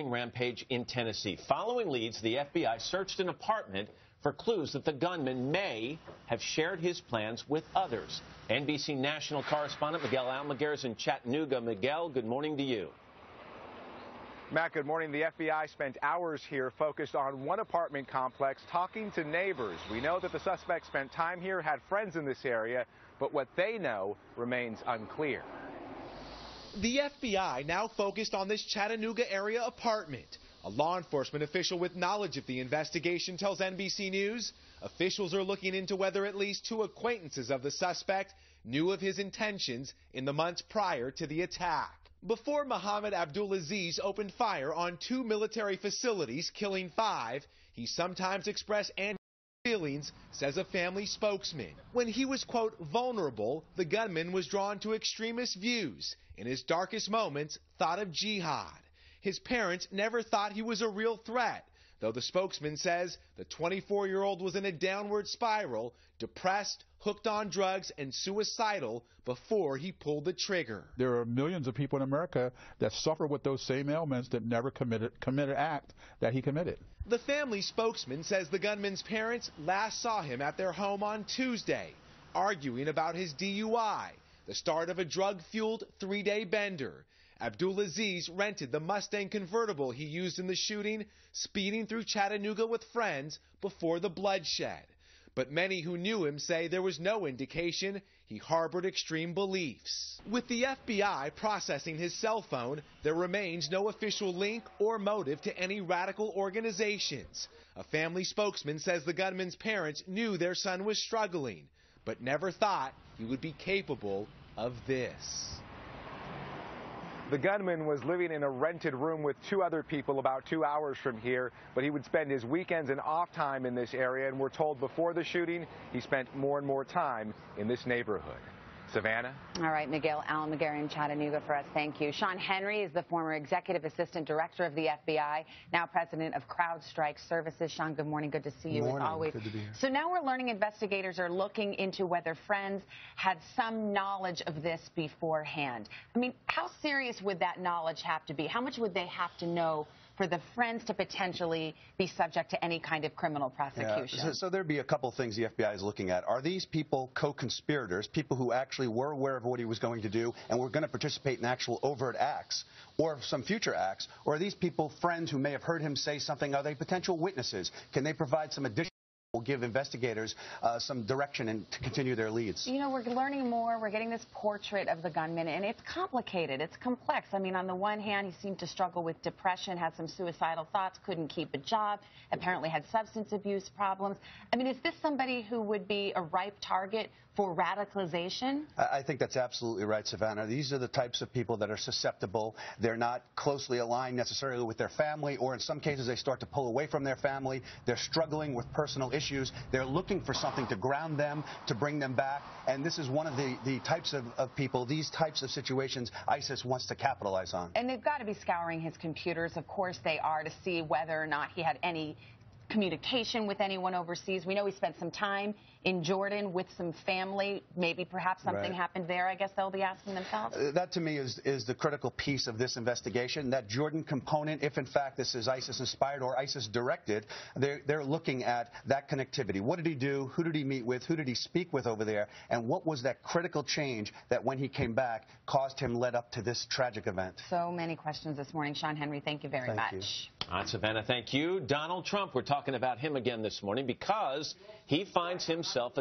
Rampage in Tennessee. Following leads, the FBI searched an apartment for clues that the gunman may have shared his plans with others. NBC national correspondent Miguel Almaguer is in Chattanooga. Miguel, good morning to you. Matt, good morning. The FBI spent hours here focused on one apartment complex talking to neighbors. We know that the suspect spent time here, had friends in this area, but what they know remains unclear. The FBI now focused on this Chattanooga area apartment. A law enforcement official with knowledge of the investigation tells NBC News officials are looking into whether at least two acquaintances of the suspect knew of his intentions in the months prior to the attack. Before Mohammed Abdulaziz opened fire on two military facilities, killing 5, he sometimes expressed feelings, says a family spokesman. When he was, quote, vulnerable, the gunman was drawn to extremist views. In his darkest moments, thought of jihad. His parents never thought he was a real threat, though the spokesman says the 24-year-old was in a downward spiral, depressed, hooked on drugs, and suicidal before he pulled the trigger. There are millions of people in America that suffer with those same ailments that never committed act that he committed. The family spokesman says the gunman's parents last saw him at their home on Tuesday, arguing about his DUI, the start of a drug-fueled 3-day bender. Abdulaziz rented the Mustang convertible he used in the shooting, speeding through Chattanooga with friends before the bloodshed. But many who knew him say there was no indication he harbored extreme beliefs. With the FBI processing his cell phone, there remains no official link or motive to any radical organizations. A family spokesman says the gunman's parents knew their son was struggling, but never thought he would be capable of this. The gunman was living in a rented room with 2 other people about 2 hours from here, but he would spend his weekends and off time in this area, and we're told before the shooting he spent more and more time in this neighborhood. Savannah? All right, Miguel Almaguer in Chattanooga for us. Thank you. Sean Henry is the former executive assistant director of the FBI, now president of CrowdStrike Services. Sean, good morning. Good to see you as always. Good to be here. So now we're learning investigators are looking into whether friends had some knowledge of this beforehand. I mean, how serious would that knowledge have to be? How much would they have to know for the friends to potentially be subject to any kind of criminal prosecution? Yeah, so there'd be a couple things the FBI is looking at. Are these people co-conspirators, people who actually were aware of what he was going to do and were going to participate in actual overt acts or some future acts? Or are these people friends who may have heard him say something? Are they potential witnesses? Can they provide some additional will give investigators some direction and to continue their leads? You know, we're learning more. We're getting this portrait of the gunman, and it's complicated. It's complex. I mean, on the one hand, he seemed to struggle with depression, had some suicidal thoughts, couldn't keep a job, apparently had substance abuse problems. I mean, is this somebody who would be a ripe target for radicalization? I think that's absolutely right, Savannah. These are the types of people that are susceptible. They're not closely aligned necessarily with their family, or in some cases they start to pull away from their family. They're struggling with personal issues. They're looking for something to ground them, to bring them back. And this is one of the types of people, these types of situations ISIS wants to capitalize on. And they've got to be scouring his computers. Of course they are, to see whether or not he had any communication with anyone overseas. We know he spent some time in Jordan with some family. Maybe perhaps something happened there. I guess they'll be asking themselves. That to me is the critical piece of this investigation. That Jordan component, if in fact this is ISIS inspired or ISIS directed, they're looking at that connectivity. What did he do? Who did he meet with? Who did he speak with over there? And what was that critical change that when he came back caused him led up to this tragic event? So many questions this morning. Sean Henry, thank you very much. All right, Savannah, thank you. Donald Trump, we're talking about him again this morning because he finds himself